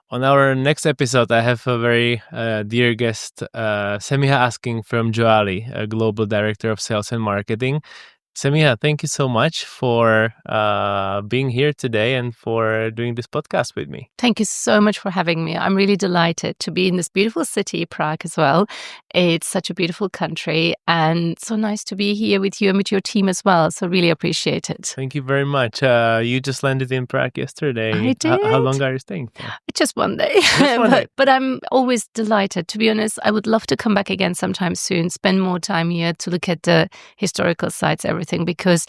On our next episode, I have a very dear guest, Semiha Askin from Joali, a global director of sales and marketing. Semiha, thank you so much for being here today and for doing this podcast with me. Thank you so much for having me. I'm really delighted to be in this beautiful city, Prague, as well. It's such a beautiful country and so nice to be here with you and with your team as well. So really appreciate it. Thank you very much. You just landed in Prague yesterday. I did. How long are you staying for? Just one day. But I'm always delighted. To be honest, I would love to come back again sometime soon, spend more time here to look at the historical sites, everything, because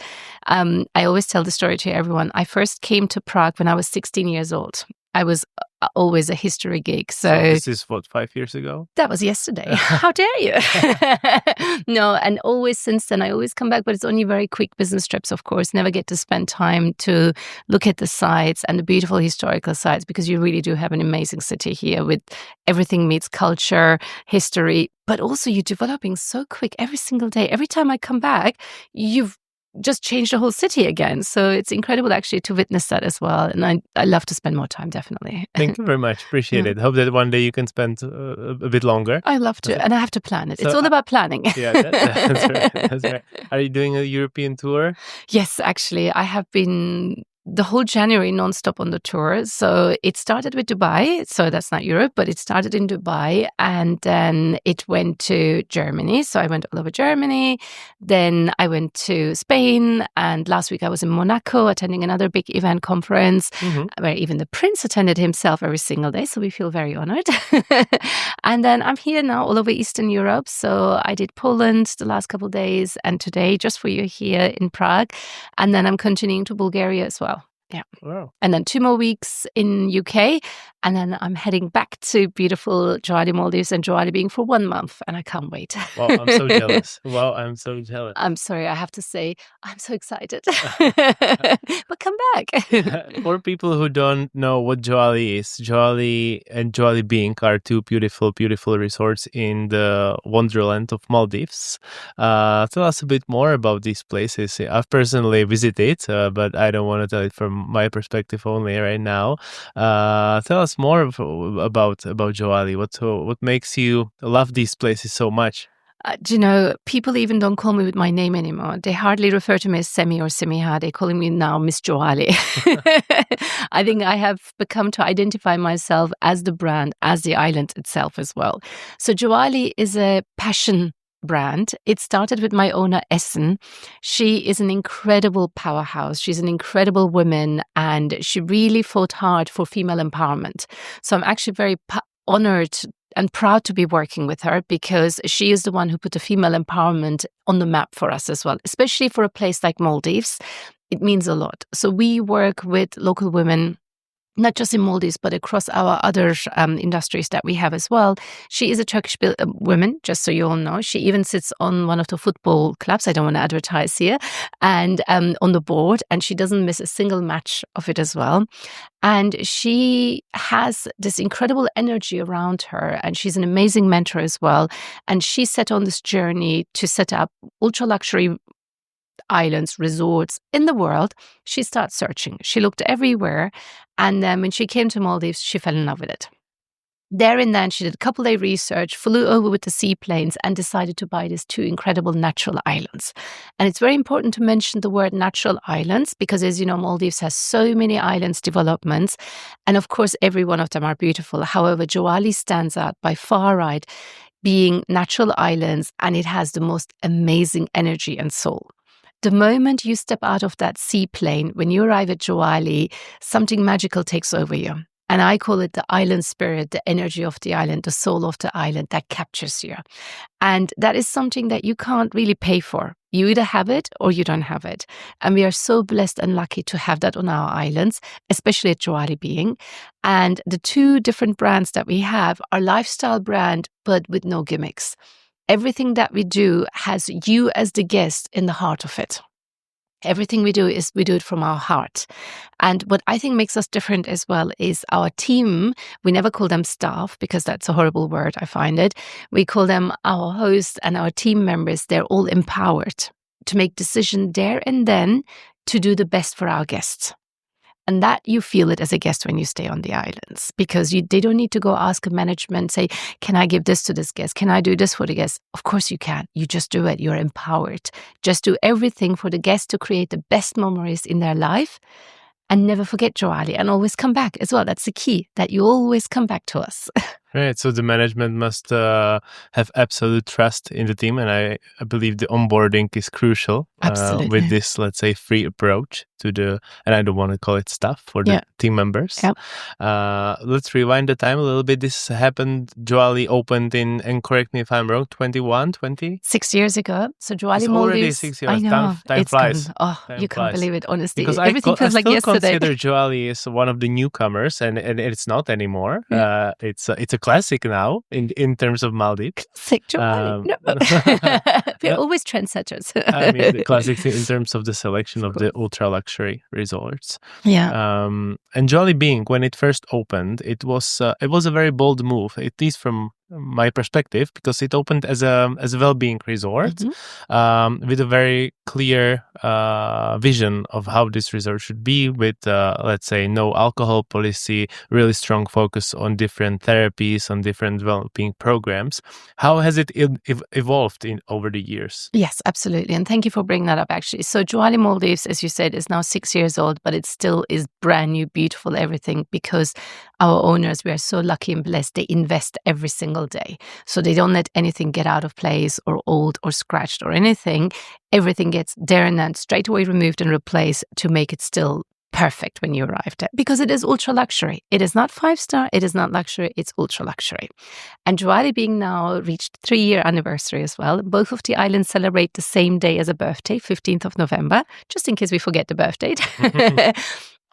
I always tell the story to everyone. I first came to Prague when I was 16 years old. I was always a history geek. So this is what, 5 years ago? That was yesterday. How dare you? No, and always since then, I always come back, but it's only very quick business trips, of course. Never get to spend time to look at the sites and the beautiful historical sites, because you really do have an amazing city here with everything meets culture, history, but also you're developing so quick every single day. Every time I come back, you've just changed the whole city again. So it's incredible actually to witness that as well. And I love to spend more time, definitely. Thank you very much. Appreciate it. Hope that one day you can spend a bit longer. I love to. And I have to plan it. It's all about planning. Yeah, that's right. That's right. Are you doing a European tour? Yes, actually. I have been the whole January nonstop on the tour. So it started with Dubai. So that's not Europe, but it started in Dubai. And then it went to Germany. So I went all over Germany. Then I went to Spain. And last week I was in Monaco attending another big event conference where even the prince attended himself every single day. So we feel very honored. And then I'm here now all over Eastern Europe. So I did Poland the last couple of days and today just for you here in Prague. And then I'm continuing to Bulgaria as well. Yeah. Wow. And then 2 more weeks in UK. And then I'm heading back to beautiful Joali, Maldives, and Joali being for 1 month. And I can't wait. Wow, I'm so jealous. Wow, I'm so jealous. I'm sorry, I have to say, I'm so excited. But come back. For people who don't know what Joali is, Joali and Joali Being are two beautiful, beautiful resorts in the wonderland of Maldives. Tell us a bit more about these places. I've personally visited, but I don't want to tell it from my perspective only right now. Tell us more about Joali. What makes you love these places so much? Do you know, people even don't call me with my name anymore. They hardly refer to me as Semi or Semiha. They're calling me now Miss Joali. I think I have become to identify myself as the brand, as the island itself as well. So Joali is a passion brand. It started with my owner, Esin. She is an incredible powerhouse. She's an incredible woman, and she really fought hard for female empowerment. So I'm actually very honored and proud to be working with her, because she is the one who put the female empowerment on the map for us as well, especially for a place like Maldives. It means a lot. So we work with local women, not just in Maldives, but across our other industries that we have as well. She is a Turkish woman, just so you all know. She even sits on one of the football clubs, I don't want to advertise here, and on the board, and she doesn't miss a single match of it as well. And she has this incredible energy around her, and she's an amazing mentor as well. And she set on this journey to set up ultra-luxury islands, resorts in the world. She started searching. She looked everywhere. And then when she came to Maldives, she fell in love with it. There and then, she did a couple-day research, flew over with the seaplanes, and decided to buy these 2 incredible natural islands. And it's very important to mention the word natural islands, because as you know, Maldives has so many islands developments. And of course, every one of them are beautiful. However, Joali stands out by far, right, being natural islands, and it has the most amazing energy and soul. The moment you step out of that seaplane, when you arrive at Joali, something magical takes over you. And I call it the island spirit, the energy of the island, the soul of the island that captures you. And that is something that you can't really pay for. You either have it or you don't have it. And we are so blessed and lucky to have that on our islands, especially at Joali Being. And the 2 different brands that we have are lifestyle brand, but with no gimmicks. Everything that we do has you as the guest in the heart of it. Everything we do it from our heart. And what I think makes us different as well is our team. We never call them staff, because that's a horrible word, I find it. We call them our hosts and our team members. They're all empowered to make decisions there and then to do the best for our guests. And that you feel it as a guest when you stay on the islands, because they don't need to go ask a management, say, can I give this to this guest? Can I do this for the guest? Of course you can. You just do it. You're empowered. Just do everything for the guest to create the best memories in their life. And never forget Joali, and always come back as well. That's the key, that you always come back to us. Right. So the management must have absolute trust in the team. And I believe the onboarding is crucial with this, let's say, free approach to and I don't want to call it staff, for the team members. Yep. Let's rewind the time a little bit. This happened, Joali opened in, and correct me if I'm wrong, 20? 6 years ago. So Joali it's Maldives. Already 6 years. I know. Time flies. Time you can't believe it, honestly. Because everything feels like yesterday. I consider Joali as one of the newcomers, and it's not anymore. Yeah. It's a classic now in terms of Maldives. Classic Joali. No. We're always trendsetters. I mean, the classics in terms of the selection of the ultra luxury resorts. Yeah. And Joali being, when it first opened, it was a very bold move, at least from my perspective, because it opened as a well-being resort with a very clear vision of how this resort should be, with let's say no alcohol policy, really strong focus on different therapies, on different well-being programs. How has it evolved over the years? Yes, absolutely, and thank you for bringing that up. Actually, so Joali Maldives, as you said, is now 6 years old, but it still is brand new, beautiful, everything, because our owners, we are so lucky and blessed. They invest every single day. So they don't let anything get out of place or old or scratched or anything. Everything gets there and then straight away removed and replaced to make it still perfect when you arrive there, because it is ultra luxury. It is not 5-star, it is not luxury, it's ultra luxury. And Joali being now reached 3-year anniversary as well. Both of the islands celebrate the same day as a birthday, 15th of November, just in case we forget the birth date.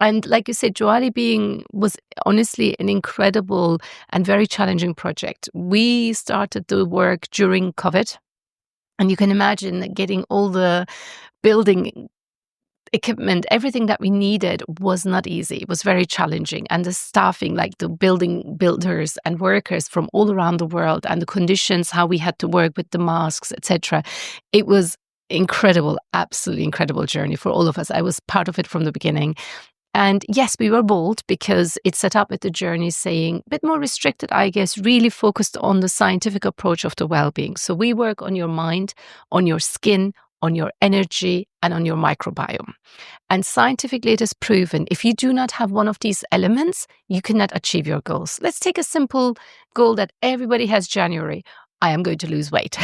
And like you said, Joali being was honestly an incredible and very challenging project. We started the work during COVID, and you can imagine getting all the building equipment, everything that we needed was not easy. It was very challenging. And the staffing, like the builders and workers from all around the world, and the conditions, how we had to work with the masks, etc. It was incredible, absolutely incredible journey for all of us. I was part of it from the beginning. And yes, we were bold because it set up at the journey saying, a bit more restricted, I guess, really focused on the scientific approach of the well-being. So we work on your mind, on your skin, on your energy, and on your microbiome. And scientifically, it is proven if you do not have one of these elements, you cannot achieve your goals. Let's take a simple goal that everybody has January. I am going to lose weight.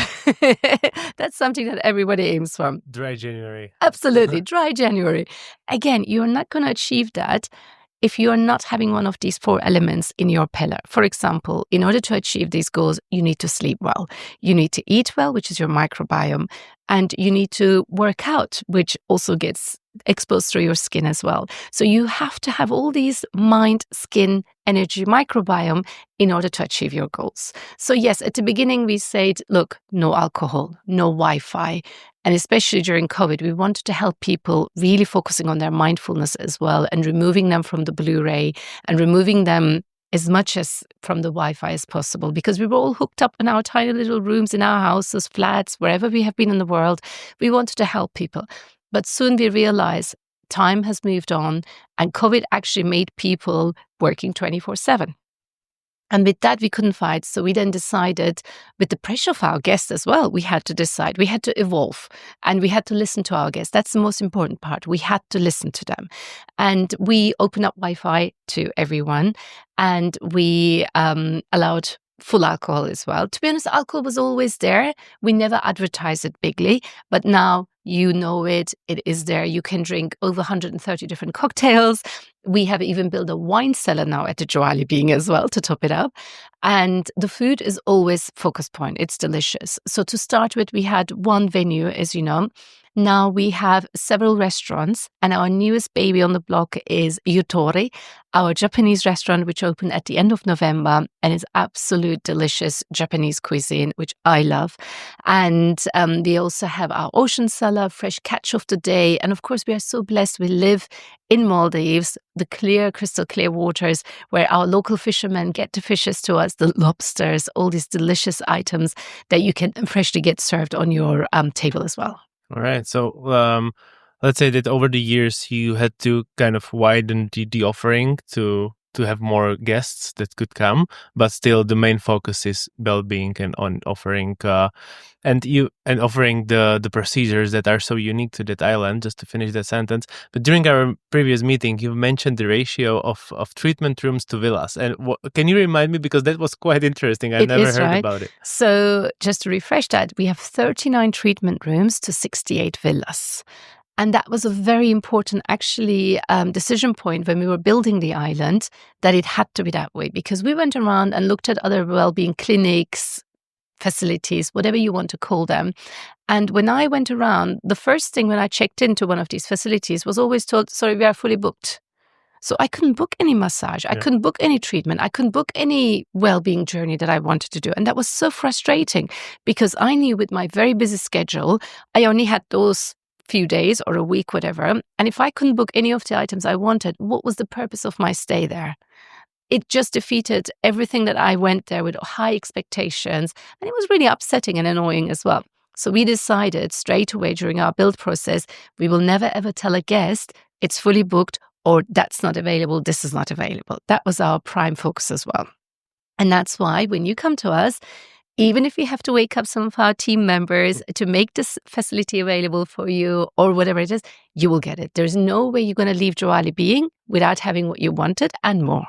That's something that everybody aims for. Dry January. Absolutely, dry January. Again, you're not going to achieve that if you are not having one of these 4 elements in your pillar. For example, in order to achieve these goals, you need to sleep well. You need to eat well, which is your microbiome. And you need to work out, which also gets exposed through your skin as well. So you have to have all these mind, skin, energy, microbiome in order to achieve your goals. So yes, at the beginning we said, look, no alcohol, no Wi-Fi. And especially during COVID, we wanted to help people really focusing on their mindfulness as well, and removing them from the Blu-ray and removing them as much as from the Wi-Fi as possible, because we were all hooked up in our tiny little rooms in our houses, flats, wherever we have been in the world. We wanted to help people. But soon we realized time has moved on, and COVID actually made people working 24/7. And with that, we couldn't fight. So we then decided, with the pressure of our guests as well, we had to decide. We had to evolve, and we had to listen to our guests. That's the most important part. We had to listen to them. And we opened up Wi-Fi to everyone, and we allowed full alcohol as well. To be honest, alcohol was always there. We never advertised it bigly, but now you know it is there. You can drink over 130 different cocktails. We have even built a wine cellar now at the Joali being as well to top it up. And the food is always focus point. It's delicious. So to start with, we had one venue, as you know. Now we have several restaurants, and our newest baby on the block is Yutori, our Japanese restaurant, which opened at the end of November, and is absolute delicious Japanese cuisine, which I love. And we also have our ocean cellar, fresh catch of the day. And of course, we are so blessed. We live in Maldives, the clear, crystal clear waters where our local fishermen get the fishes to us, the lobsters, all these delicious items that you can freshly get served on your table as well. All right. So let's say that over the years you had to kind of widen the offering to have more guests that could come, but still the main focus is well-being and on offering offering the procedures that are so unique to that island. Just to finish that sentence, but during our previous meeting, you mentioned the ratio of treatment rooms to villas, and can you remind me, because that was quite interesting? I've never heard about it. So just to refresh that, we have 39 treatment rooms to 68 villas. And that was a very important, actually, decision point when we were building the island, that it had to be that way, because we went around and looked at other well-being clinics, facilities, whatever you want to call them. And when I went around, the first thing when I checked into one of these facilities was always told, sorry, we are fully booked. So I couldn't book any massage. I couldn't book any treatment. I couldn't book any well-being journey that I wanted to do. And that was so frustrating, because I knew with my very busy schedule, I only had those few days or a week, whatever. And if I couldn't book any of the items I wanted, what was the purpose of my stay there? It just defeated everything that I went there with high expectations. And it was really upsetting and annoying as well. So we decided straight away during our build process, we will never ever tell a guest it's fully booked or that's not available, this is not available. That was our prime focus as well. And that's why when you come to us, even if we have to wake up some of our team members to make this facility available for you or whatever it is, you will get it. There's no way you're going to leave Joali being without having what you wanted and more.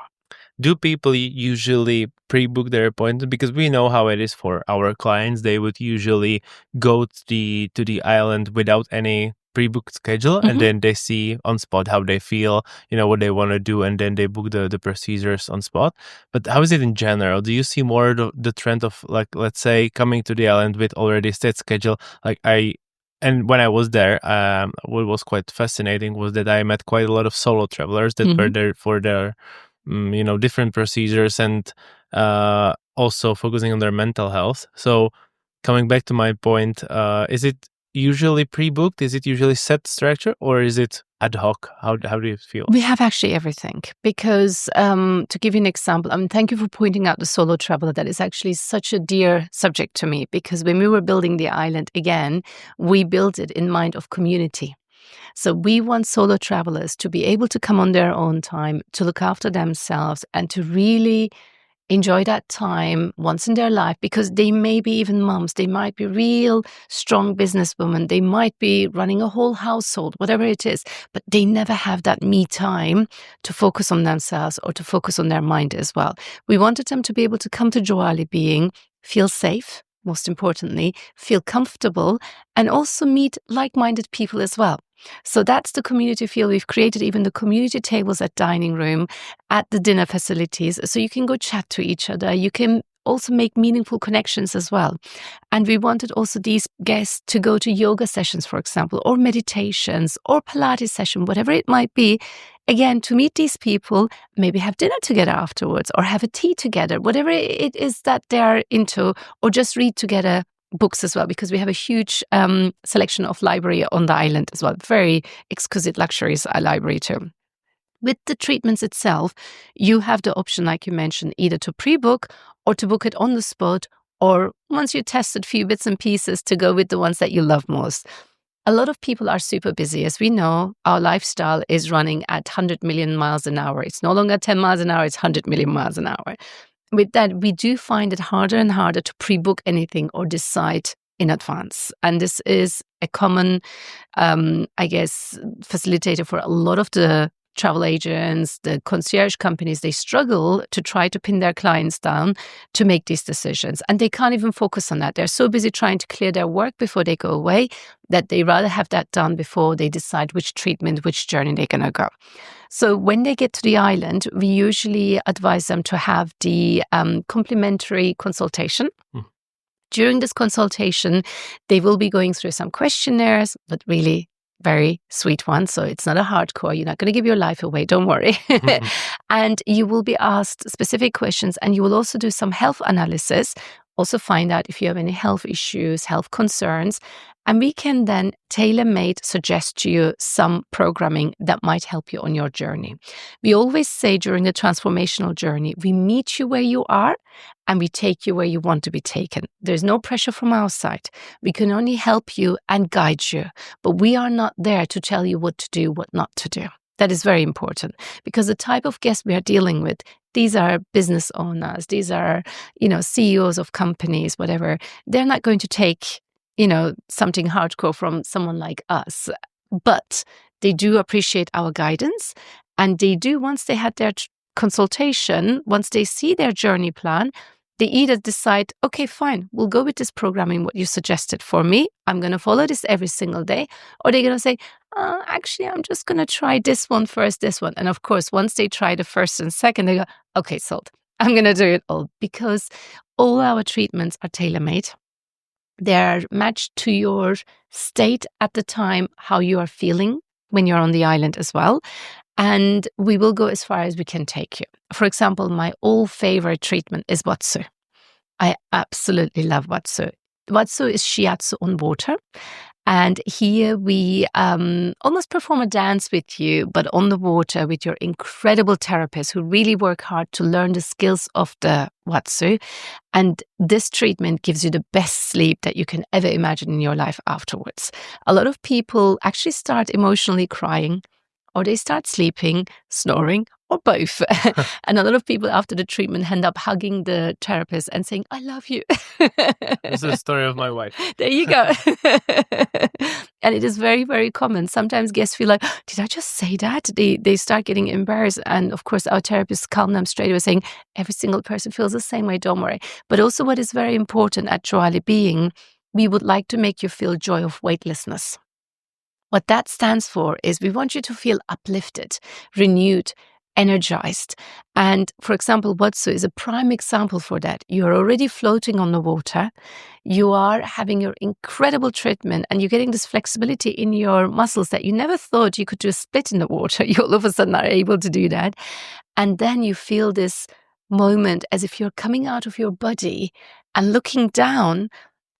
Do people usually pre-book their appointment? Because we know how it is for our clients. They would usually go to the island without any pre-booked schedule, and then they see on spot how they feel, what they want to do, and then they book the procedures on spot. But how is it in general? Do you see more the trend of, like, let's say, coming to the island with already set schedule? And when I was there, what was quite fascinating was that I met quite a lot of solo travelers that were there for their different procedures, and also focusing on their mental health. So coming back to my point, is it usually pre-booked? Is it usually set structure, or is it ad hoc? How do you feel? We have actually everything, because to give you an example, thank you for pointing out the solo traveler. That is actually such a dear subject to me, because when we were building the island, again, we built it in mind of community. So we want solo travelers to be able to come on their own time, to look after themselves, and to really enjoy that time once in their life, because they may be even moms, they might be real strong businesswomen, they might be running a whole household, whatever it is, but they never have that me time to focus on themselves or to focus on their mind as well. We wanted them to be able to come to Joali being, feel safe, most importantly, feel comfortable, and also meet like-minded people as well. So that's the community feel. We've created even the community tables at dining room, at the dinner facilities, so you can go chat to each other. You can also make meaningful connections as well. And we wanted also these guests to go to yoga sessions, for example, or meditations, or Pilates session, whatever it might be. Again, to meet these people, maybe have dinner together afterwards, or have a tea together, whatever it is that they're into, or just read together books as well, because we have a huge selection of library on the island as well. Very exquisite luxuries library too. With the treatments itself, you have the option, like you mentioned, either to pre-book or to book it on the spot, or once you tested a few bits and pieces, to go with the ones that you love most. A lot of people are super busy. As we know, our lifestyle is running at 100 million miles an hour. It's no longer 10 miles an hour, it's 100 million miles an hour. With that, we do find it harder and harder to pre-book anything or decide in advance. And this is a common, facilitator for a lot of the travel agents, the concierge companies. They struggle to try to pin their clients down to make these decisions. And they can't even focus on that. They're so busy trying to clear their work before they go away that they rather have that done before they decide which treatment, which journey they're going to go. So when they get to the island, we usually advise them to have the complimentary consultation. During this consultation, they will be going through some questionnaires, but really very sweet ones. So it's not a hardcore. You're not going to give your life away. Don't worry. And you will be asked specific questions, and you will also do some health analysis. Also find out if you have any health issues, health concerns, and we can then tailor-made suggest to you some programming that might help you on your journey. We always say during the transformational journey, we meet you where you are, and we take you where you want to be taken. There's no pressure from our side. We can only help you and guide you, but we are not there to tell you what to do, what not to do. That is very important, because the type of guests we are dealing with, these are business owners, these are, CEOs of companies, whatever. They're not going to take, something hardcore from someone like us, but they do appreciate our guidance, and they do, once they had their consultation, once they see their journey plan, they either decide, okay, fine, we'll go with this programming, what you suggested for me. I'm going to follow this every single day. Or they're going to say, actually, I'm just going to try this one first, this one. And of course, once they try the first and second, they go, okay, sold. I'm going to do it all, because all our treatments are tailor-made. They're matched to your state at the time, how you are feeling when you're on the island as well. And we will go as far as we can take you. For example, my all favorite treatment is Watsu. I absolutely love Watsu. Watsu is shiatsu on water. And here we almost perform a dance with you, but on the water with your incredible therapists who really work hard to learn the skills of the Watsu. And this treatment gives you the best sleep that you can ever imagine in your life afterwards. A lot of people actually start emotionally crying, or they start sleeping, snoring, or both. And a lot of people after the treatment end up hugging the therapist and saying, I love you. This is the story of my wife. There you go. And it is very, very common. Sometimes guests feel like, did I just say that? They start getting embarrassed. And of course, our therapists calm them straight away, saying, every single person feels the same way, don't worry. But also what is very important at Joali Being, we would like to make you feel joy of weightlessness. What that stands for is we want you to feel uplifted, renewed, energized. And for example, Watsu is a prime example for that. You're already floating on the water. You are having your incredible treatment, and you're getting this flexibility in your muscles that you never thought you could do a split in the water. You all of a sudden are able to do that. And then you feel this moment as if you're coming out of your body and looking down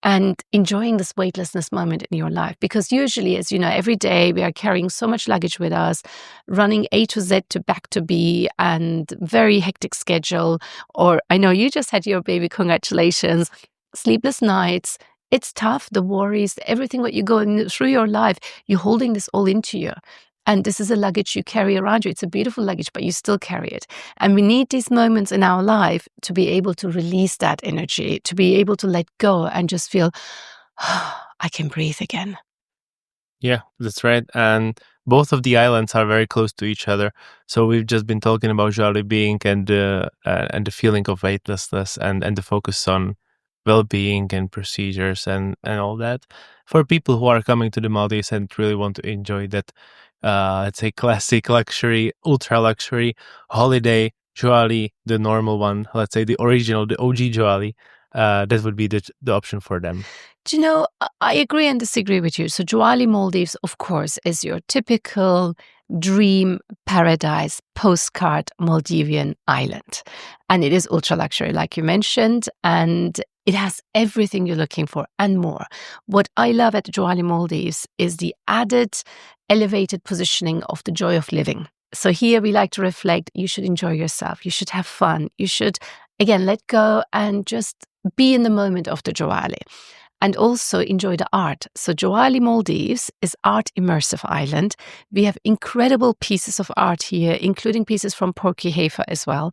and enjoying this weightlessness moment in your life. Because usually, as you know, every day we are carrying so much luggage with us, running A to Z to back to B, and very hectic schedule. Or I know you just had your baby, congratulations. Sleepless nights. It's tough, the worries, everything what you go through your life, you're holding this all into you. And this is a luggage you carry around you. It's a beautiful luggage, but you still carry it. And we need these moments in our life to be able to release that energy, to be able to let go and just feel, I can breathe again. Yeah, that's right. And both of the islands are very close to each other. So we've just been talking about Joali Being and the feeling of weightlessness and the focus on well-being and procedures and all that. For people who are coming to the Maldives and really want to enjoy that, let's say, classic luxury, ultra luxury holiday, Joali, the normal one, let's say the original, the OG Joali, that would be the option for them. Do you know, I agree and disagree with you. So Joali Maldives, of course, is your typical dream paradise postcard Maldivian island. And it is ultra luxury, like you mentioned, and it has everything you're looking for and more. What I love at Joali Maldives is the added elevated positioning of the joy of living. So here we like to reflect, you should enjoy yourself, you should have fun, you should, again, let go and just be in the moment of the Joali. And also enjoy the art. So Joali Maldives is art immersive island. We have incredible pieces of art here, including pieces from Porky Heifer as well.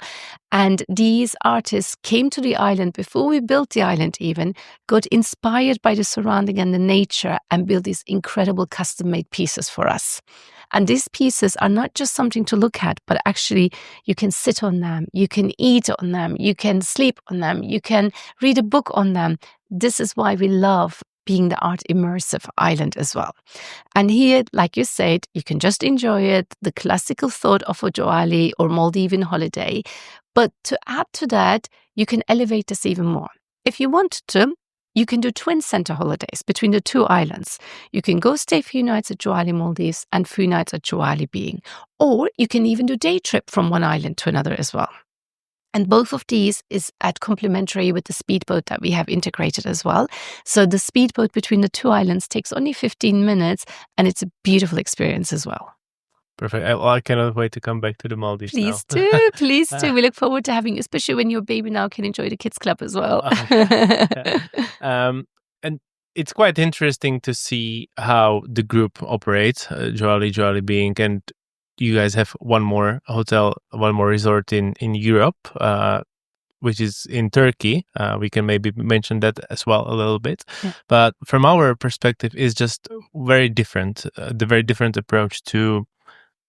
And these artists came to the island before we built the island even, got inspired by the surrounding and the nature, and built these incredible custom-made pieces for us. And these pieces are not just something to look at, but actually you can sit on them, you can eat on them, you can sleep on them, you can read a book on them. This is why we love being the art immersive island as well. And here, like you said, you can just enjoy it, the classical thought of a Joali or Maldivian holiday. But to add to that, you can elevate this even more. If you want to, you can do twin center holidays between the two islands. You can go stay a few nights at Joali Maldives and a few nights at Joali Being. Or you can even do day trip from one island to another as well. And both of these is at complementary with the speedboat that we have integrated as well. So the speedboat between the two islands takes only 15 minutes, and it's a beautiful experience as well. Perfect. I cannot wait to come back to the Maldives now. Please do. We look forward to having you, especially when your baby now can enjoy the kids club as well. And it's quite interesting to see how the group operates, Joali being, and you guys have one more hotel, one more resort in Europe, which is in Turkey. We can maybe mention that as well a little bit. Yeah. But from our perspective, it's just very different, the very different approach to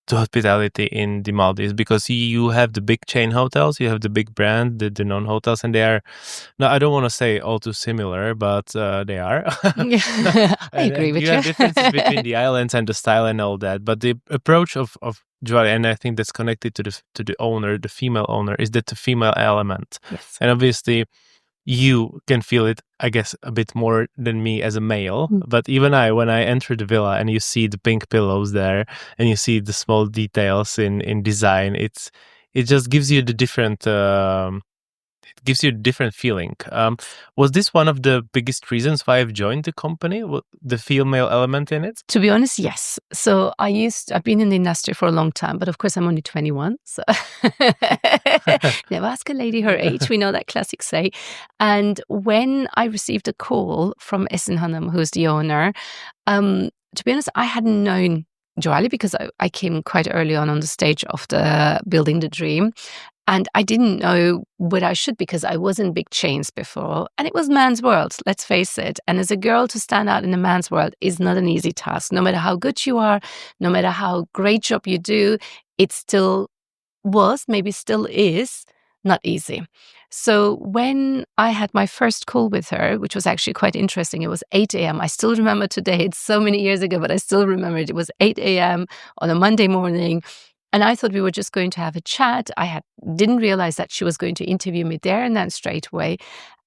hospitality in the Maldives, because you have the big chain hotels, you have the big brand, the non-hotels, and they are, no, I don't want to say all too similar, but they are. I agree with you. You have differences between the islands and the style and all that, but the approach of Joali, and I think that's connected to the owner, the female owner, is that the female element. Yes. And obviously you can feel it, I guess, a bit more than me as a male. But even when I enter the villa and you see the pink pillows there and you see the small details in design, it just gives you the different feeling. Was this one of the biggest reasons why I've joined the company, the female element in it? To be honest, yes. So I've been in the industry for a long time, but of course I'm only 21. So never ask a lady her age. We know that classic say. And when I received a call from Esin Hanım, who's the owner, to be honest, I hadn't known Joali because I came quite early on the stage of the Building the Dream. And I didn't know what I should, because I was in big chains before. And it was man's world, let's face it. And as a girl, to stand out in a man's world is not an easy task. No matter how good you are, no matter how great job you do, it still was, maybe still is, not easy. So when I had my first call with her, which was actually quite interesting, it was 8 a.m. I still remember today. It's so many years ago, but I still remember it. It was 8 a.m. on a Monday morning. And I thought we were just going to have a chat. Didn't realize that she was going to interview me there and then straight away.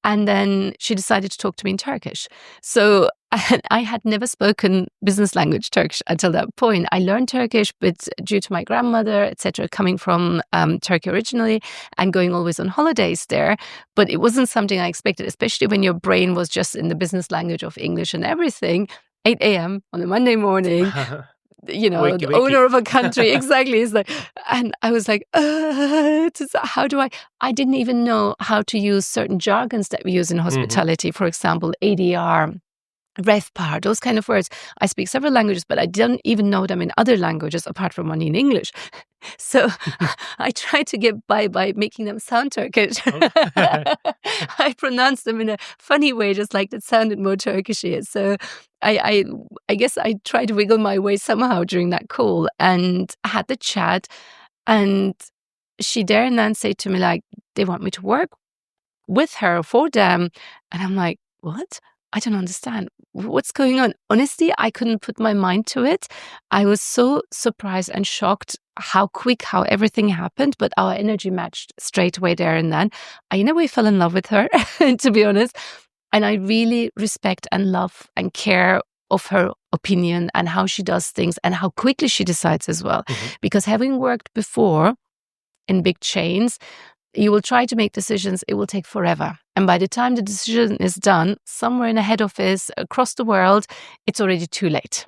And then she decided to talk to me in Turkish. So I had never spoken business language Turkish until that point. I learned Turkish, but due to my grandmother, etc., coming from Turkey originally and going always on holidays there. But it wasn't something I expected, especially when your brain was just in the business language of English and everything. 8 a.m. on a Monday morning. Wakey. Owner of a country, exactly. It's like, and I was like, how do I didn't even know how to use certain jargons that we use in hospitality. For example, ADR, RevPAR, those kind of words. I speak several languages, but I don't even know them in other languages apart from one in English. So I tried to get by making them sound Turkish. I pronounced them in a funny way, just like that sounded more Turkish. So I guess I tried to wiggle my way somehow during that call and had the chat. And she there and then said to me, like, they want me to work with her for them. And I'm like, what? I don't understand. What's going on? Honestly, I couldn't put my mind to it. I was so surprised and shocked how everything happened, but our energy matched straight away there and then. I in a way fell in love with her, to be honest. And I really respect and love and care of her opinion and how she does things and how quickly she decides as well. Because having worked before in big chains, you will try to make decisions, it will take forever. And by the time the decision is done, somewhere in a head office across the world, it's already too late.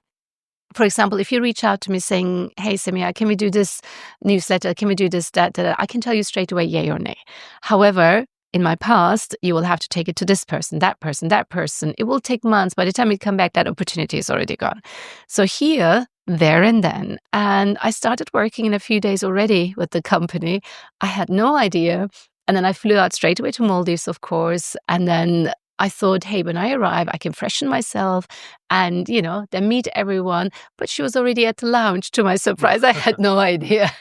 For example, if you reach out to me saying, hey, Semiha, can we do this newsletter? Can we do this, that? I can tell you straight away, yay or nay. However, in my past, you will have to take it to this person, that person, that person. It will take months. By the time you come back, that opportunity is already gone. So here, there and then. And I started working in a few days already with the company. I had no idea. And then I flew out straight away to Maldives, of course. And then I thought, hey, when I arrive, I can freshen myself and, then meet everyone. But she was already at the lounge, to my surprise. I had no idea.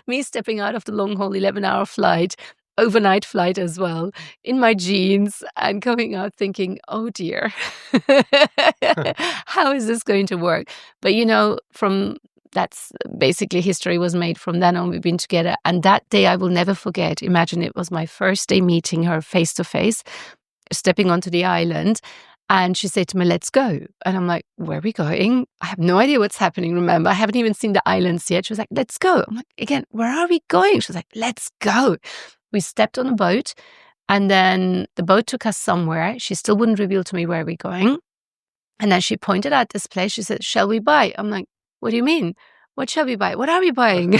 Me stepping out of the long-haul 11-hour flight, overnight flight as well, in my jeans and coming out thinking, oh dear, how is this going to work? But that's basically history was made from then on. We've been together. And that day I will never forget. Imagine it was my first day meeting her face to face, stepping onto the island. And she said to me, let's go. And I'm like, where are we going? I have no idea what's happening. Remember, I haven't even seen the islands yet. She was like, let's go. I'm like, again, where are we going? She was like, let's go. We stepped on a boat and then the boat took us somewhere. She still wouldn't reveal to me where we're going. And then she pointed out this place. She said, shall we buy? I'm like, what do you mean? what shall we buy? What are we buying?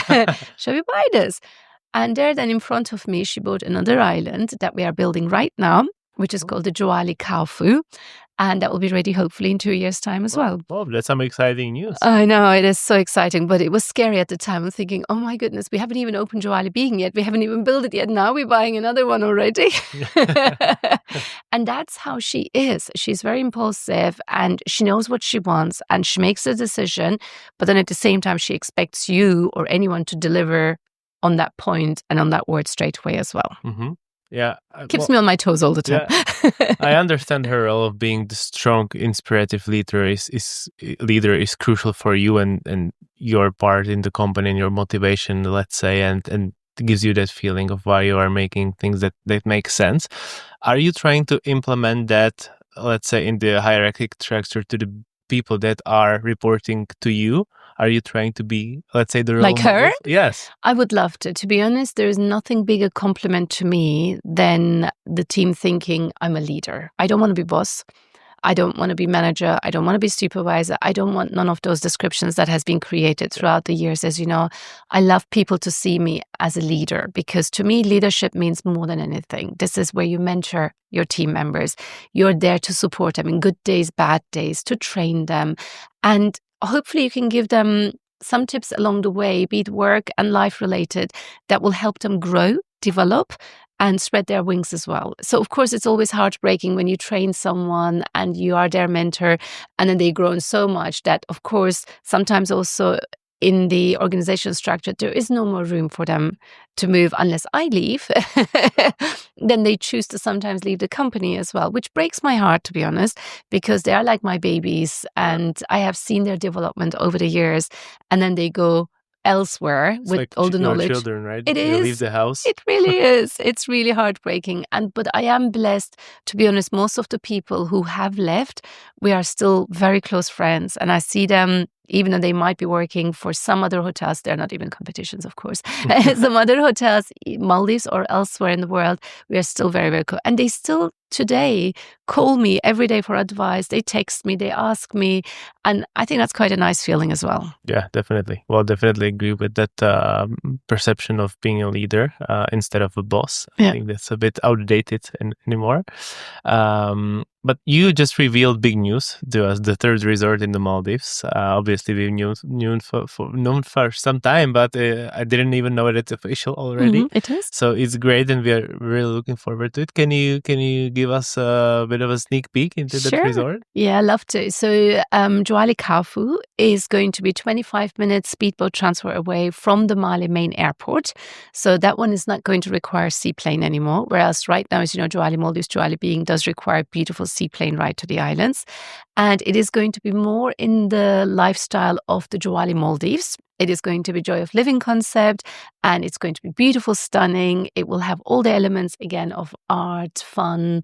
Shall we buy this? And there then in front of me, she bought another island that we are building right now, which is called the Joali Kaufu. And that will be ready hopefully in 2 years' time as well. Oh, that's some exciting news. I know, it is so exciting, but it was scary at the time. I'm thinking, oh my goodness, we haven't even opened Joali Being yet. We haven't even built it yet. Now we're buying another one already. And that's how she is. She's very impulsive and she knows what she wants and she makes a decision. But then at the same time, she expects you or anyone to deliver on that point and on that word straight away as well. Mm-hmm. Yeah. Keeps me on my toes all the time. Yeah, I understand her role of being the strong, inspirative leader is crucial for you and your part in the company and your motivation, let's say, and gives you that feeling of why you are making things that make sense. Are you trying to implement that, let's say, in the hierarchical structure to the people that are reporting to you? Are you trying to be, let's say, the role like her? model? Yes. I would love to. To be honest, there is nothing bigger compliment to me than the team thinking I'm a leader. I don't want to be boss. I don't want to be manager. I don't want to be supervisor. I don't want none of those descriptions that has been created throughout the years. As you know, I love people to see me as a leader because to me, leadership means more than anything. This is where you mentor your team members. You're there to support them in good days, bad days, to train them. And hopefully you can give them some tips along the way, be it work and life related, that will help them grow, develop, and spread their wings as well. So, of course, it's always heartbreaking when you train someone and you are their mentor and then they've grown so much that, of course, sometimes also in the organizational structure, there is no more room for them to move unless I leave. Then they choose to sometimes leave the company as well, which breaks my heart, to be honest, because they are like my babies and I have seen their development over the years. And then they go elsewhere with like all the knowledge. Children, right? It you is. Leave the house. It really is. It's really heartbreaking. But I am blessed, to be honest. Most of the people who have left, we are still very close friends, and I see them. Even though they might be working for some other hotels, they're not even competitions, of course. Some other hotels, Maldives or elsewhere in the world, we are still very, very close. And they still today call me every day for advice. They text me, they ask me. And I think that's quite a nice feeling as well. Yeah, definitely. Well, definitely agree with that perception of being a leader instead of a boss. I think that's a bit outdated anymore. But you just revealed big news to us, the third resort in the Maldives. Obviously, we've known for some time, but I didn't even know that it's official already. It is. So it's great, and we are really looking forward to it. Can you give us a bit of a sneak peek into that resort? Yeah, I'd love to. So Joali Kaufu is going to be 25 minutes speedboat transfer away from the Mali main airport. So that one is not going to require seaplane anymore. Whereas right now, as you know, Joali Maldives, Joali Being does require beautiful seaplane ride to the islands. And it is going to be more in the lifestyle of the Joali Maldives. It is going to be joy of living concept, and it's going to be beautiful, stunning. It will have all the elements, again, of art, fun,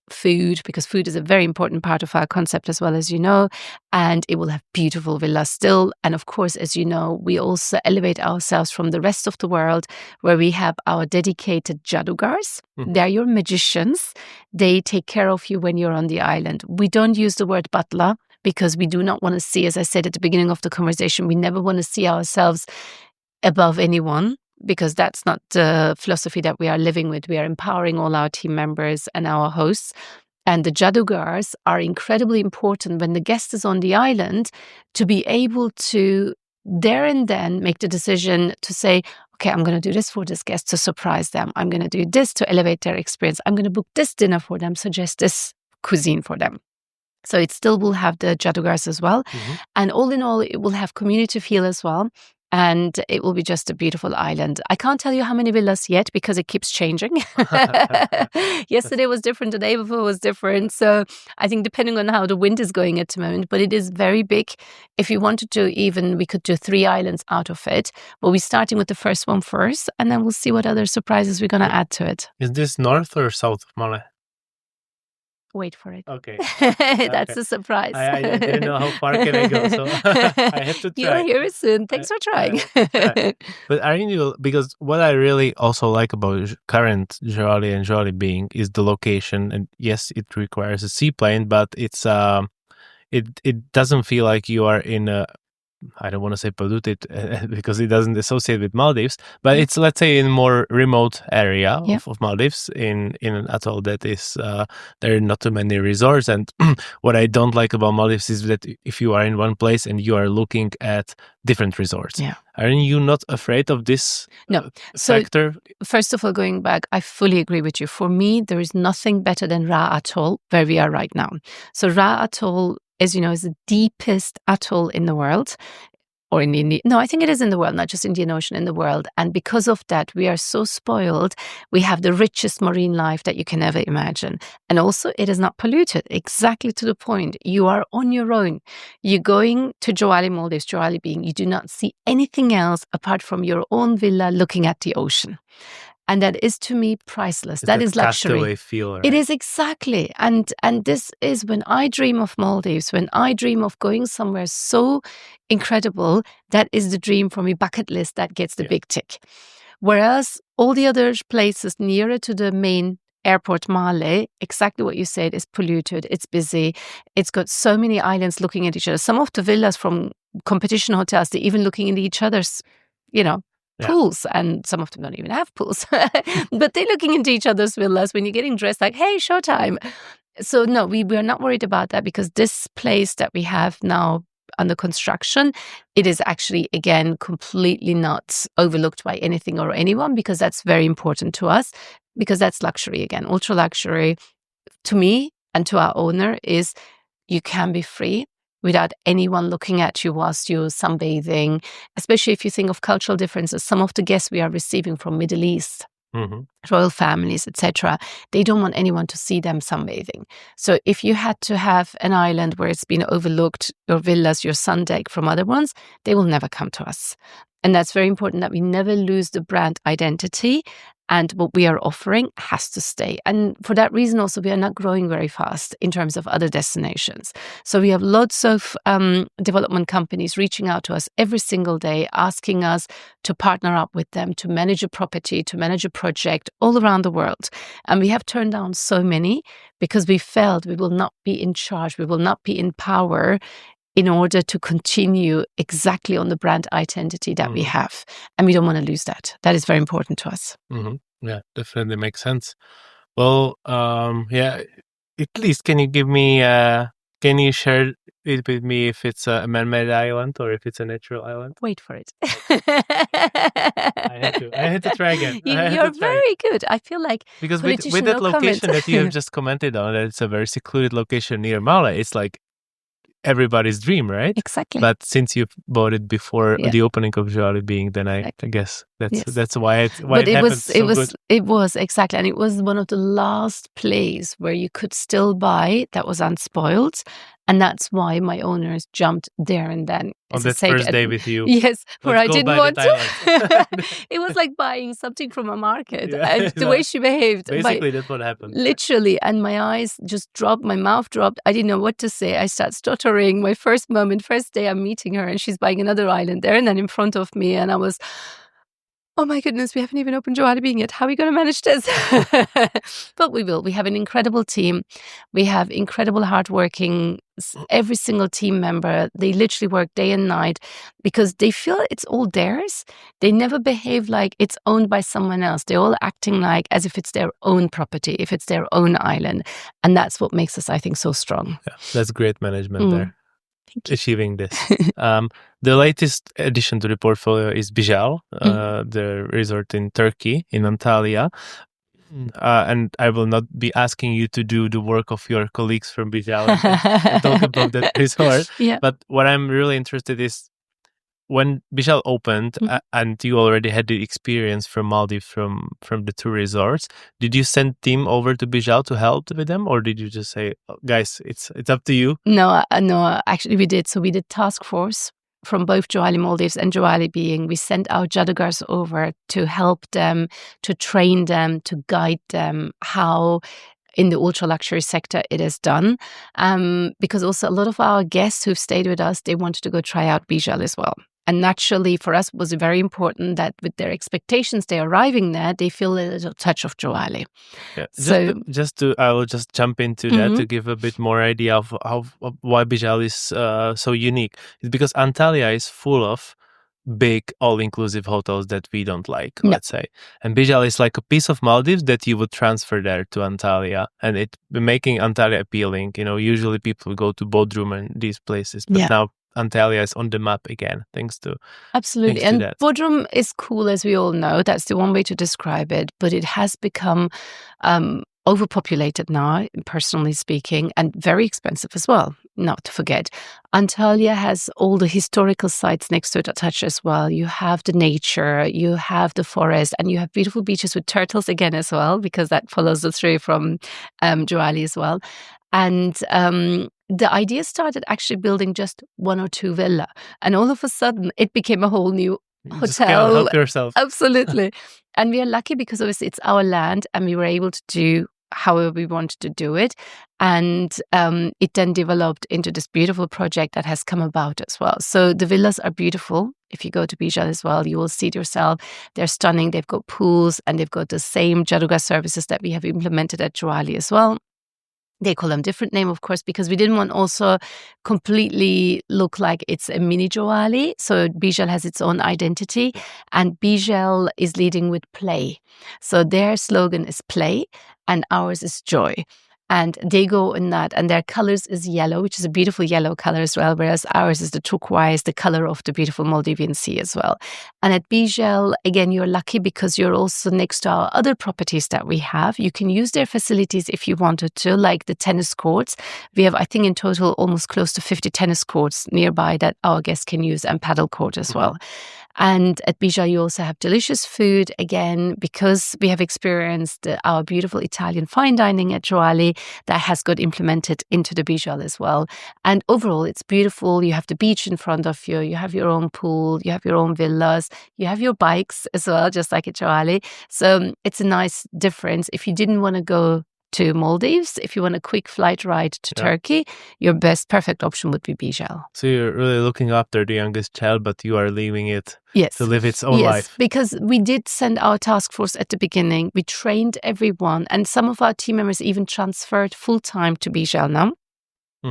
food, because food is a very important part of our concept as well, as you know. And it will have beautiful villas still. And of course, as you know, we also elevate ourselves from the rest of the world, where we have our dedicated jadugars. They are your magicians. They take care of you when you're on the island. We don't use the word butler, because we do not want to see, as I said at the beginning of the conversation, we never want to see ourselves above anyone, because that's not the philosophy that we are living with. We are empowering all our team members and our hosts. And the jadugars are incredibly important when the guest is on the island to be able to there and then make the decision to say, okay, I'm going to do this for this guest to surprise them. I'm going to do this to elevate their experience. I'm going to book this dinner for them, suggest this cuisine for them. So it still will have the jadugars as well. And all in all, it will have community feel as well. And it will be just a beautiful island. I can't tell you how many villas yet because it keeps changing. Yesterday was different, the day before was different. So I think depending on how the wind is going at the moment, but it is very big. If you wanted to even, we could do 3 islands out of it. But we're starting with the first one first, and then we'll see what other surprises we're going to add to it. Is this north or south of Male? Wait for it. Okay. That's a surprise. I didn't know how far can I go, so I have to try. You'll hear it soon. Thanks for trying. But are you, because what I really also like about current Joali and Joali Being is the location. And yes, it requires a seaplane, but it's it doesn't feel like you are in a I don't want to say polluted because it doesn't associate with Maldives, but it's, let's say, in a more remote area of Maldives, in an atoll that is, there are not too many resorts. And what I don't like about Maldives is that if you are in one place and you are looking at different resorts, aren't you not afraid of this factor? First of all, going back, I fully agree with you. For me, there is nothing better than Ra Atoll, where we are right now. So Ra Atoll, as you know, is the deepest atoll in the world, or in India. No, I think it is in the world, not just Indian Ocean, in the world. And because of that, we are so spoiled. We have the richest marine life that you can ever imagine. And also, it is not polluted. Exactly to the point. You are on your own. You're going to Joali, Maldives, Joali being, you do not see anything else apart from your own villa looking at the ocean. And that is, to me, priceless. That is luxury. Castaway feel, right? It is, exactly. And this is when I dream of Maldives, when I dream of going somewhere so incredible, that is the dream for me, bucket list, that gets the big tick. Whereas all the other places nearer to the main airport, Male, exactly what you said, is polluted, it's busy, it's got so many islands looking at each other. Some of the villas from competition hotels, they're even looking into each other's, pools, and some of them don't even have pools, but they're looking into each other's villas when you're getting dressed like, hey, showtime. So no, we are not worried about that, because this place that we have now under construction, it is actually, again, completely not overlooked by anything or anyone, because that's very important to us, because that's luxury. Again, ultra luxury to me and to our owner is you can be free without anyone looking at you whilst you're sunbathing, especially if you think of cultural differences. Some of the guests we are receiving from Middle East, royal families, etc., they don't want anyone to see them sunbathing. So if you had to have an island where it's been overlooked, your villas, your sun deck from other ones, they will never come to us. And that's very important, that we never lose the brand identity, and what we are offering has to stay. And for that reason also, we are not growing very fast in terms of other destinations. So we have lots of development companies reaching out to us every single day, asking us to partner up with them, to manage a property, to manage a project all around the world. And we have turned down so many because we felt we will not be in charge, we will not be in power in order to continue exactly on the brand identity that we have. And we don't want to lose that. That is very important to us. Yeah, definitely makes sense. Well, at least can you give me, can you share it with me if it's a man-made island or if it's a natural island? Wait for it. I had to try again. You're very good. I feel like, because with that location that you have just commented on, that it's a very secluded location near Male, it's like everybody's dream, right? Exactly. But since you bought it before the opening of Joali being, then I guess that's why it was exactly, and it was one of the last place where you could still buy that was unspoiled, and that's why my owners jumped there and then. On that first day with you. Yes, where I didn't want to. It was like buying something from a market. And the way she behaved. Basically, that's what happened. Literally. And my eyes just dropped, my mouth dropped. I didn't know what to say. I started stuttering. My first day I'm meeting her, and she's buying another island there and then in front of me. And I was, oh my goodness, we haven't even opened Joali being yet. How are we going to manage this? But we will. We have an incredible team. We have incredible hardworking, every single team member. They literally work day and night because they feel it's all theirs. They never behave like it's owned by someone else. They're all acting like as if it's their own property, if it's their own island. And that's what makes us, I think, so strong. Yeah, that's great management there. Achieving this. The latest addition to the portfolio is Bijal, the resort in Turkey, in Antalya. And I will not be asking you to do the work of your colleagues from Bijal and talk about that resort. But what I'm really interested is, when Bijal opened and you already had the experience from Maldives, from the two resorts, did you send team over to Bijal to help with them, or did you just say, guys, it's up to you? No, actually we did. So we did task force from both Joali Maldives and Joali being. We sent our Jadagars over to help them, to train them, to guide them how in the ultra luxury sector it is done. Because also a lot of our guests who've stayed with us, they wanted to go try out Bijal as well. And naturally, for us, it was very important that with their expectations, they're arriving there, they feel a little touch of Joali. Yeah. So, I will just jump into that to give a bit more idea of why Bijal is so unique. It's because Antalya is full of big all-inclusive hotels that we don't like, let's say. And Bijal is like a piece of Maldives that you would transfer there to Antalya, and it making Antalya appealing. Usually people go to Bodrum and these places, but now Antalya is on the map again, thanks to absolutely. Thanks to and that. Bodrum is cool, as we all know. That's the one way to describe it. But it has become overpopulated now, personally speaking, and very expensive as well, not to forget. Antalya has all the historical sites next to it attached as well. You have the nature, you have the forest, and you have beautiful beaches with turtles again as well, because that follows the through from Joali as well. And the idea started actually building just 1 or 2 villas. And all of a sudden, it became a whole new hotel. Just can't help yourself. Absolutely. And we are lucky because obviously it's our land and we were able to do however we wanted to do it. And it then developed into this beautiful project that has come about as well. So the villas are beautiful. If you go to Bijal as well, you will see it yourself. They're stunning. They've got pools and they've got the same Jaruga services that we have implemented at Joali as well. They call them different name, of course, because we didn't want also completely look like it's a mini Joali. So Bijal has its own identity, and Bijal is leading with play. So their slogan is play, and ours is joy. And they go in that, and their colors is yellow, which is a beautiful yellow color as well, whereas ours is the turquoise, the color of the beautiful Maldivian Sea as well. And at Bijal, again, you're lucky because you're also next to our other properties that we have. You can use their facilities if you wanted to, like the tennis courts. We have, I think, in total, almost close to 50 tennis courts nearby that our guests can use, and paddle court as well. And at Bijal, you also have delicious food, again, because we have experienced our beautiful Italian fine dining at Joali that has got implemented into the Bijal as well. And overall, it's beautiful. You have the beach in front of you. You have your own pool. You have your own villas. You have your bikes as well, just like at Joali. So it's a nice difference. If you didn't want to go to Maldives, if you want a quick flight ride to Turkey, your perfect option would be Bijal. So you're really looking after the youngest child, but you are leaving it to live its own life. Because we did send our task force at the beginning. We trained everyone, and some of our team members even transferred full-time to Bijal now.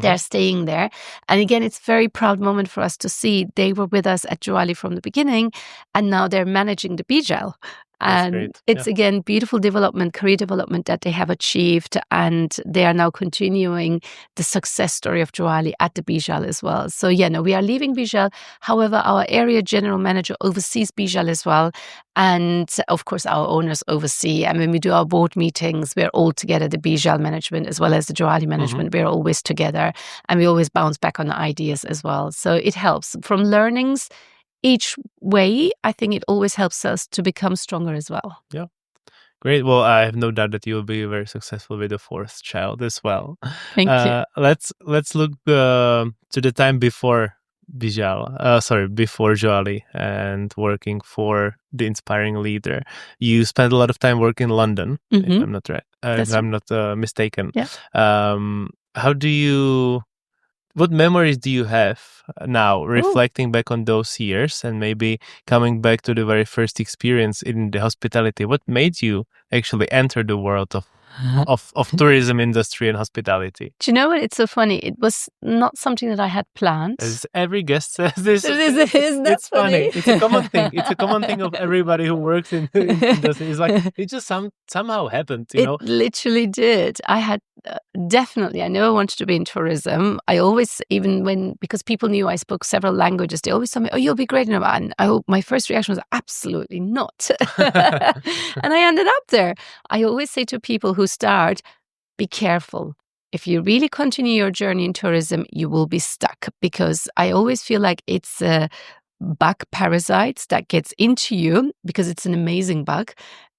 They're staying there. And again, it's a very proud moment for us to see they were with us at Joali from the beginning, and now they're managing the Bijal. And it's again beautiful development, career development that they have achieved, and they are now continuing the success story of Joali at the Bijal as well. So we are leaving Bijal. However, our area general manager oversees Bijal as well, and of course our owners oversee. And when we do our board meetings, we're all together, the Bijal management as well as the Joali management. We're always together, and we always bounce back on the ideas as well. So it helps from learnings. Each way, I think it always helps us to become stronger as well. Yeah. Great. Well, I have no doubt that you will be very successful with the 4th child as well. Thank you. Let's look to the time before Bijal, before Joali and working for the Inspiring Leader. You spent a lot of time working in London, if I'm not right. If I'm not mistaken. Yeah. What memories do you have now, reflecting back on those years and maybe coming back to the very first experience in the hospitality? What made you actually enter the world of tourism industry and hospitality? Do you know what? It's so funny. It was not something that I had planned. As every guest says this. It's funny. It's a common thing. It's a common thing of everybody who works in the industry. It's like, it just somehow happened, you know? It literally did. I had definitely, I knew I wanted to be in tourism. I always, because people knew I spoke several languages, they always told me, oh, you'll be great in it. And my first reaction was, absolutely not. And I ended up there. I always say to people who start, be careful. If you really continue your journey in tourism, you will be stuck, because I always feel like it's a bug parasites that gets into you, because it's an amazing bug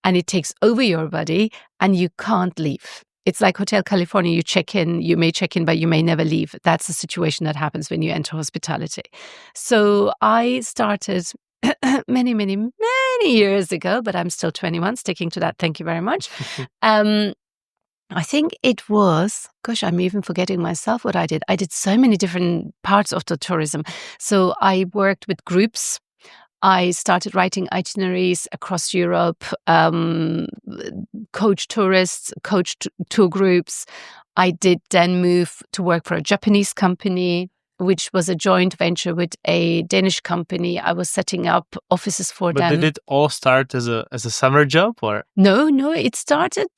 and it takes over your body and you can't leave. It's like Hotel California. You may check in, but you may never leave. That's the situation that happens when you enter hospitality. So I started many, many, many years ago, but I'm still 21, sticking to that. Thank you very much. I think it was, gosh, I'm even forgetting myself what I did. I did so many different parts of the tourism. So I worked with groups. I started writing itineraries across Europe, coach tourists, coached tour groups. I did then move to work for a Japanese company, which was a joint venture with a Danish company. I was setting up offices for them. But did it all start as a summer job, or? No, it started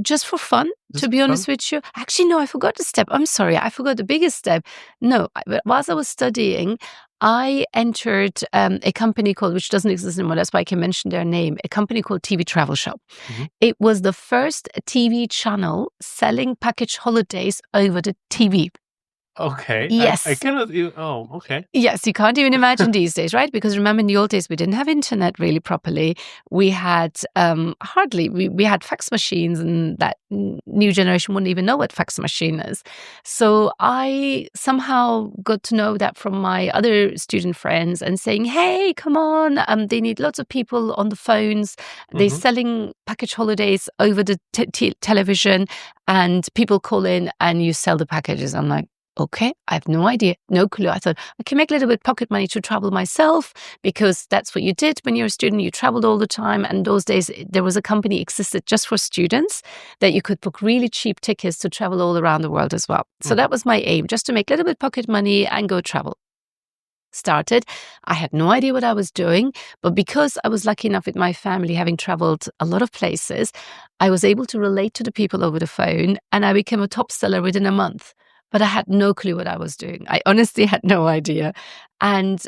just for fun, to be honest with you. Actually, no, I forgot the step. I'm sorry, I forgot the biggest step. No, whilst I was studying, I entered a company called, which doesn't exist anymore, that's why I can mention their name, a company called TV Travel Show. Mm-hmm. It was the first TV channel selling package holidays over the TV. Okay. Yes. I cannot even, okay. Yes, you can't even imagine these days, right? Because remember, in the old days, we didn't have internet really properly. We had we had fax machines, and that new generation wouldn't even know what fax machine is. So I somehow got to know that from my other student friends and saying, hey, come on, they need lots of people on the phones. They're selling package holidays over the television, and people call in and you sell the packages. I'm like, okay, I have no idea, no clue. I thought I can make a little bit of pocket money to travel myself, because that's what you did when you were a student. You traveled all the time. And those days, there was a company existed just for students that you could book really cheap tickets to travel all around the world as well. So that was my aim, just to make a little bit of pocket money and go travel. Started. I had no idea what I was doing, but because I was lucky enough with my family, having traveled a lot of places, I was able to relate to the people over the phone, and I became a top seller within a month. But I had no clue what I was doing. I honestly had no idea. And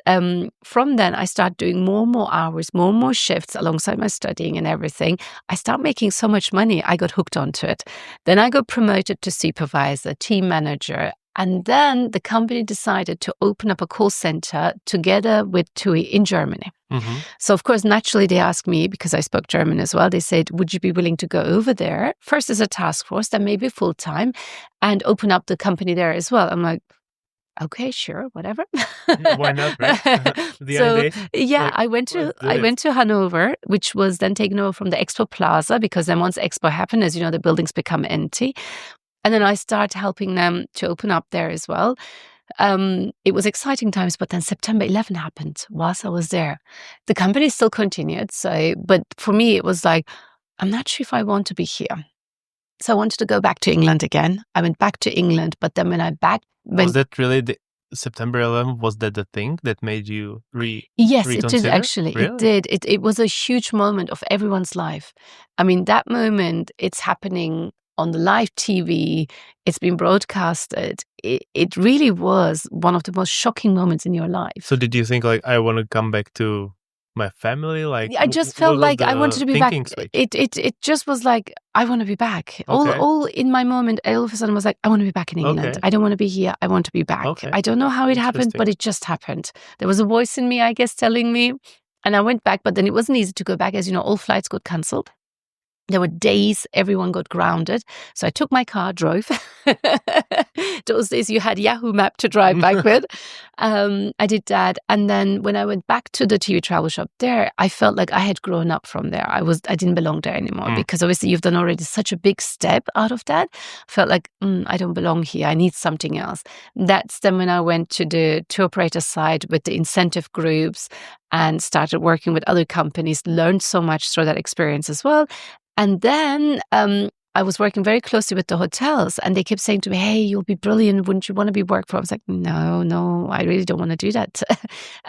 from then, I started doing more and more hours, more and more shifts alongside my studying and everything. I started making so much money, I got hooked onto it. Then I got promoted to supervisor, team manager. And then the company decided to open up a call center together with TUI in Germany. Mm-hmm. So, of course, naturally, they asked me, because I spoke German as well, they said, would you be willing to go over there, first as a task force, then maybe full-time, and open up the company there as well? I'm like, okay, sure, whatever. Why not, right? I went to Hanover, which was then taken over from the Expo Plaza, because then once Expo happened, as you know, the buildings become empty. And then I started helping them to open up there as well. It was exciting times, but then September 11 happened whilst I was there. The company still continued. But for me, it was like, I'm not sure if I want to be here. So I wanted to go back to England again. I went back to England, but then was that really the September 11? Was that the thing that made you Yes, reconsider? It did actually. Really? It did. It was a huge moment of everyone's life. I mean, that moment, it's happening on the live TV, it's been broadcasted. It really was one of the most shocking moments in your life. So did you think, like, I want to come back to my family? Like, I just felt like I wanted to be back. It just was like, I want to be back. Okay. All in my moment, all of a sudden was like, I want to be back in England. Okay. I don't want to be here. I want to be back. Okay. I don't know how it happened, but it just happened. There was a voice in me, I guess, telling me. And I went back, but then it wasn't easy to go back. As you know, all flights got cancelled. There were days everyone got grounded. So I took my car, drove. Those days you had Yahoo Map to drive back with. I did that. And then when I went back to the TV travel shop there, I felt like I had grown up from there. I didn't belong there anymore because obviously you've done already such a big step out of that. I felt like, I don't belong here. I need something else. That's then when I went to the tour operator side with the incentive groups and started working with other companies, learned so much through that experience as well. And then I was working very closely with the hotels, and they kept saying to me, hey, you'll be brilliant. Wouldn't you want to be worked for? I was like, no, I really don't want to do that.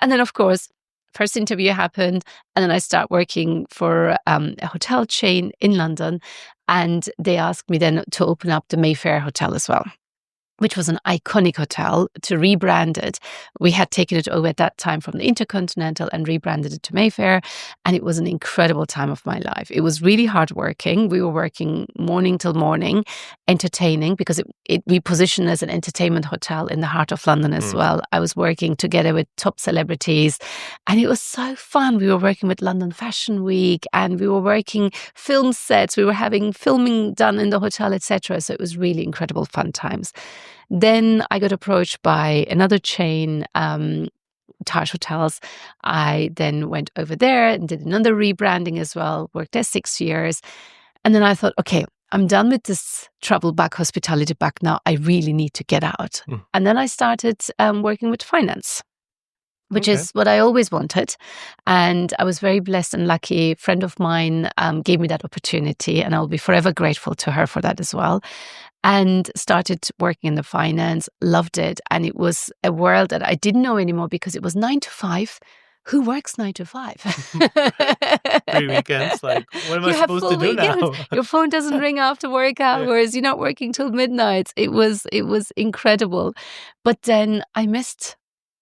And then, of course, first interview happened, and then I start working for a hotel chain in London, and they asked me then to open up the Mayfair Hotel as well, which was an iconic hotel, to rebrand it. We had taken it over at that time from the Intercontinental and rebranded it to Mayfair. And it was an incredible time of my life. It was really hardworking. We were working morning till morning, entertaining, because we positioned as an entertainment hotel in the heart of London as well. I was working together with top celebrities, and it was so fun. We were working with London Fashion Week, and we were working film sets. We were having filming done in the hotel, etc. So it was really incredible fun times. Then I got approached by another chain, Taj Hotels. I then went over there and did another rebranding as well, worked there 6 years. And then I thought, okay, I'm done with this travel bug, hospitality bug now. I really need to get out. And then I started working with finance, which is what I always wanted. And I was very blessed and lucky. A friend of mine gave me that opportunity, and I'll be forever grateful to her for that as well. And started working in the finance, loved it. And it was a world that I didn't know anymore because it was 9 to 5. Who works 9 to 5? 3 weekends, like, what am I supposed to do now? Your phone doesn't ring after work hours. You're not working till midnight. It was incredible. But then I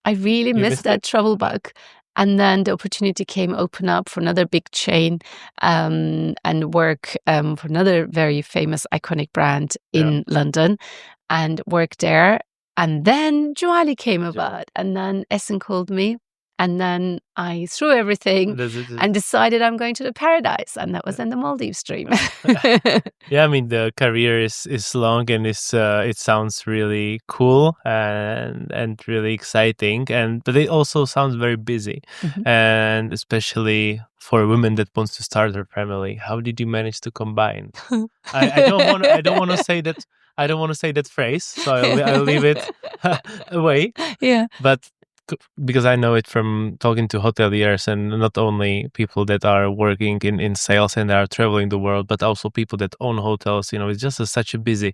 really missed that travel bug. And then the opportunity came open up for another big chain and work for another very famous, iconic brand in London, and work there. And then Joali came about, and then Esin called me. And then I threw everything and decided I'm going to the paradise. And that was then the Maldives dream. Yeah, I mean, the career is long, and it sounds really cool and really exciting. But it also sounds very busy. And especially for a woman that wants to start her family, how did you manage to combine? I don't want to say that. I don't want to say that phrase, so I'll leave it away. Yeah. But because I know it from talking to hoteliers, and not only people that are working in sales and are traveling the world, but also people that own hotels. It's just such a busy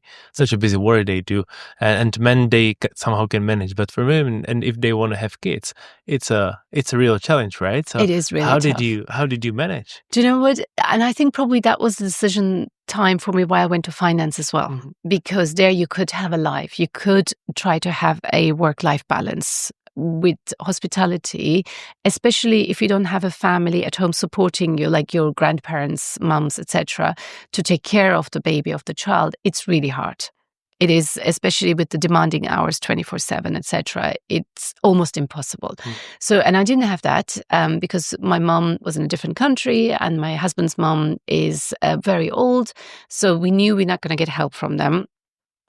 work they do, and men, they somehow can manage, but for women, and if they want to have kids, it's a real challenge, right? So it is really tough. How did you manage? Do you know what? And I think probably that was the decision time for me why I went to finance as well, because there you could have a life, you could try to have a work-life balance. With hospitality, especially if you don't have a family at home supporting you, like your grandparents, mums, etc., to take care of the baby, of the child, it's really hard. It is, especially with the demanding hours, 24/7, etc. It's almost impossible. So, and I didn't have that because my mom was in a different country, and my husband's mom is very old. So we knew we're not going to get help from them.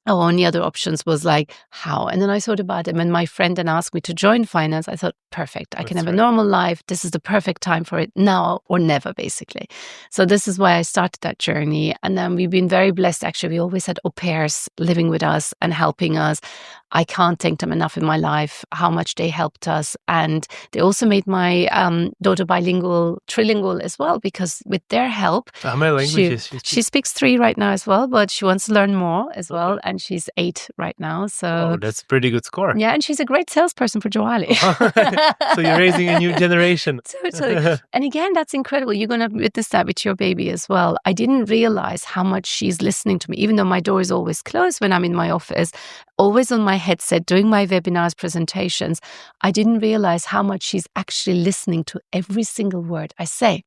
Our only other options was like, how? And then I thought about it. When my friend then asked me to join finance, I thought, perfect. I can have a normal life. This is the perfect time for it, now or never, basically. So this is why I started that journey. And then we've been very blessed. Actually, we always had au pairs living with us and helping us. I can't thank them enough in my life, how much they helped us. And they also made my daughter trilingual as well, because with their help, how many languages she speaks 3 right now as well, but she wants to learn more as well. And she's 8 right now. So that's a pretty good score. Yeah, and she's a great salesperson for Joali. So you're raising a new generation. Totally. And again, that's incredible. You're going to witness that with your baby as well. I didn't realize how much she's listening to me, even though my door is always closed when I'm in my office, always on my headset, doing my webinars, presentations. I didn't realize how much she's actually listening to every single word I say.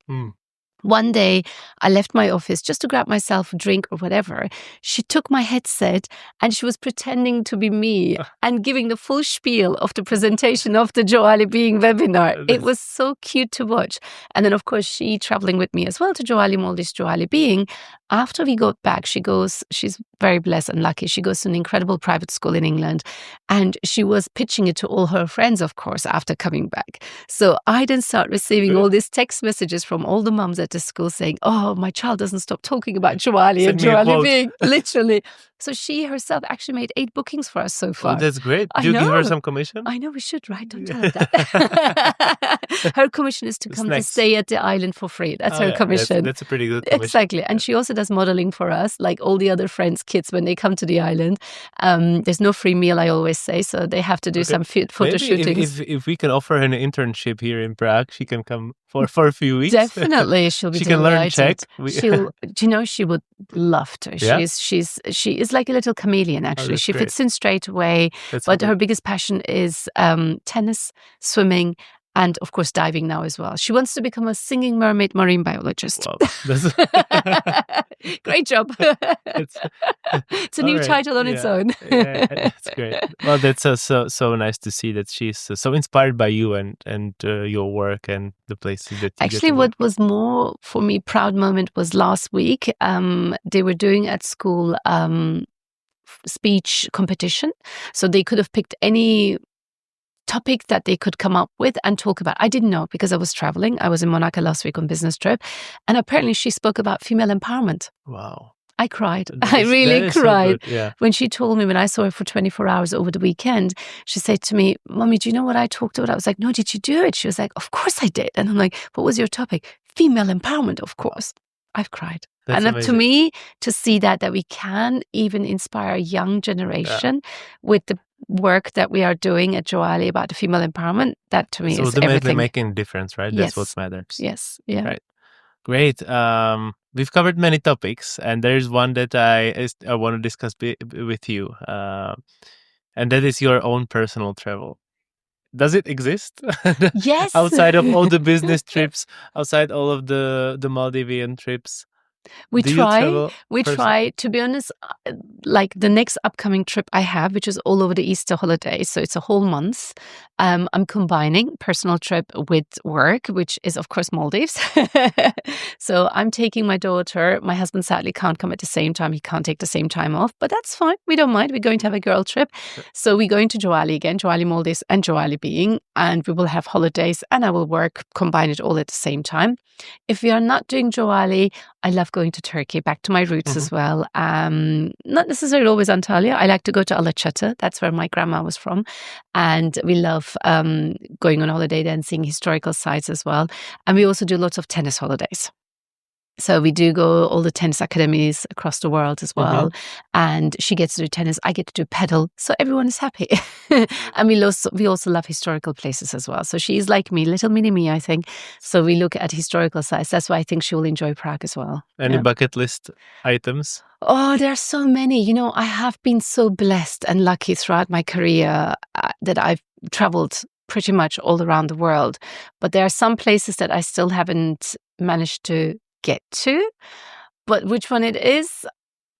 One day, I left my office just to grab myself a drink or whatever. She took my headset and she was pretending to be me and giving the full spiel of the presentation of the Joali Being webinar. It was so cute to watch. And then, of course, she traveling with me as well to Joali Maldives, Joali Being. After we got back, she's very blessed and lucky. She goes to an incredible private school in England. And she was pitching it to all her friends, of course, after coming back. So I then start receiving all these text messages from all the mums at the school saying, oh, my child doesn't stop talking about Joali and Joali Being, literally. So she herself actually made 8 bookings for us so far. Oh, that's great. Do you give her some commission? I know, we should, right? Don't tell her that. Her commission is to come to stay at the island for free. That's her commission. That's a pretty good commission. Exactly. And she also does modeling for us, like all the other friends' kids when they come to the island. There's no free meal, I always say, so they have to do some photo shootings. If we can offer her an internship here in Prague, she can come for a few weeks. Definitely, she'll be she can learn Czech. She would love to. She is like a little chameleon, actually. She fits in straight away. But her biggest passion is tennis, swimming, and of course diving now as well. She wants to become a singing mermaid marine biologist. Wow. Great job. It's a new title on its own. That's great. Well, that's so nice to see that she's so inspired by you and your work and the places that you actually what was more for me proud moment was last week. They were doing at school speech competition, so they could have picked any topic that they could come up with and talk about. I didn't know because I was traveling. I was in Monaco last week on business trip, and apparently she spoke about female empowerment. Wow. I cried. I really cried. So yeah. When she told me, when I saw her for 24 hours over the weekend, she said to me, Mommy, do you know what I talked about? I was like, no, did you do it? She was like, of course I did. And I'm like, what was your topic? Female empowerment, of course. I've cried. That's and amazing. To me, to see that we can even inspire a young generation with the work that we are doing at Joali about the female empowerment, that to me is ultimately everything. Making a difference, right? Yes. That's what matters. Yes. Yeah. Right. Great. We've covered many topics, and there's one that I want to discuss with you, and that is your own personal travel. Does it exist? Yes. Outside of all the business trips, outside all of the Maldivian trips? We try. To be honest, like the next upcoming trip I have, which is all over the Easter holidays, so it's a whole month. I'm combining personal trip with work, which is of course Maldives. So I'm taking my daughter. My husband sadly can't come at the same time. He can't take the same time off, but that's fine. We don't mind. We're going to have a girl trip. So we're going to Joali again, Joali Maldives and Joali Being, and we will have holidays and I will work, combine it all at the same time. If we are not doing Joali, I love going to Turkey, back to my roots as well. Not necessarily always Antalya. I like to go to Alaçatı. That's where my grandma was from. And we love going on holiday there and seeing historical sites as well. And we also do lots of tennis holidays. So we do go all the tennis academies across the world as well. And she gets to do tennis, I get to do pedal. So everyone is happy. And we also love historical places as well. So she's like me, little mini me, I think. So we look at historical sites. That's why I think she will enjoy Prague as well. Any bucket list items? Oh, there are so many. You know, I have been so blessed and lucky throughout my career that I've traveled pretty much all around the world. But there are some places that I still haven't managed to get to, but which one it is,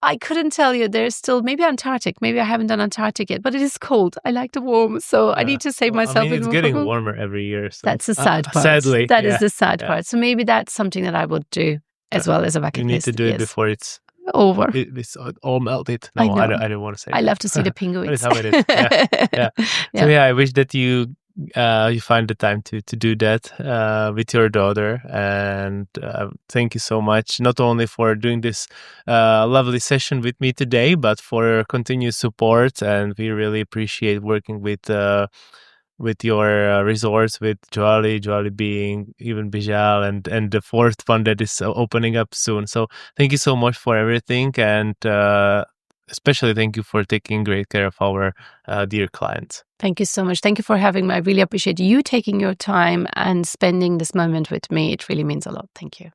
I couldn't tell you. There's still maybe Antarctic. Maybe I haven't done Antarctic yet, but it is cold. I like the warm, so I need to save myself. It's getting warmer every year. So. That's the sad part. Sadly, that is the sad part. So maybe that's something that I would do as well as a bucket list. You need to do it before it's over. It's all melted. No, I don't want to say. I love to see the penguins. That's how it is. Yeah. So I wish that you find the time to do that with your daughter, and thank you so much, not only for doing this lovely session with me today, but for your continued support. And we really appreciate working with your resorts, with Joali Being, even Bijal, and the fourth one that is opening up soon. So thank you so much for everything, and especially thank you for taking great care of our dear clients. Thank you so much. Thank you for having me. I really appreciate you taking your time and spending this moment with me. It really means a lot. Thank you.